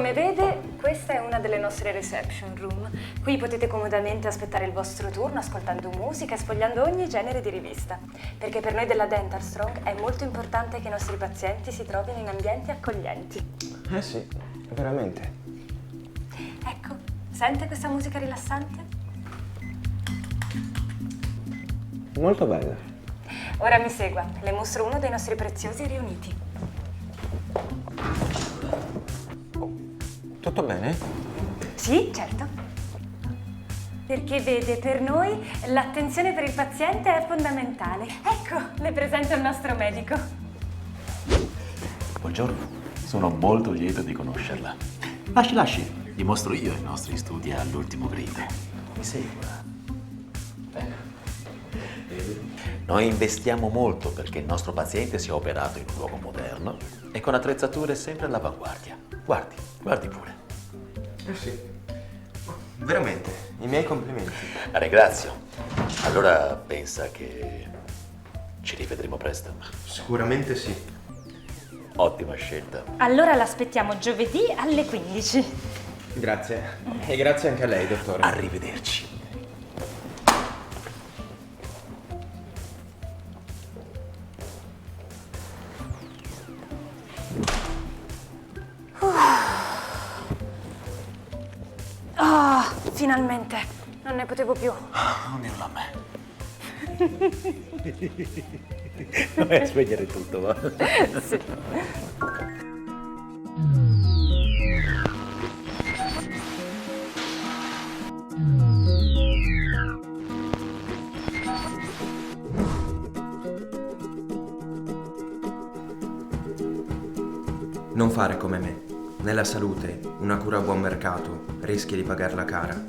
Come vede, questa è una delle nostre reception room. Qui potete comodamente aspettare il vostro turno ascoltando musica e sfogliando ogni genere di rivista. Perché per noi della Dental Strong è molto importante che i nostri pazienti si trovino in ambienti accoglienti. Eh sì, veramente. Ecco, sente questa musica rilassante? Molto bella. Ora mi segua, le mostro uno dei nostri preziosi riuniti. Tutto bene? Sì, certo. Perché vede, per noi l'attenzione per il paziente è fondamentale. Ecco, le presento il nostro medico. Buongiorno, sono molto lieto di conoscerla. Lasci, gli mostro io i nostri studi all'ultimo grido. Mi segua. Noi investiamo molto perché il nostro paziente sia operato in un luogo moderno e con attrezzature sempre all'avanguardia. Guardi pure. Eh sì. Veramente, i miei complimenti. La ringrazio. Allora pensa che ci rivedremo presto? Sicuramente sì. Ottima scelta. Allora l'aspettiamo giovedì alle 15. Grazie. E grazie anche a lei, dottore. Arrivederci. Finalmente, non ne potevo più. Non dirlo a me. Vai a spegnere tutto, va? Sì. Non fare come me. Nella salute, una cura a buon mercato rischia di pagarla cara.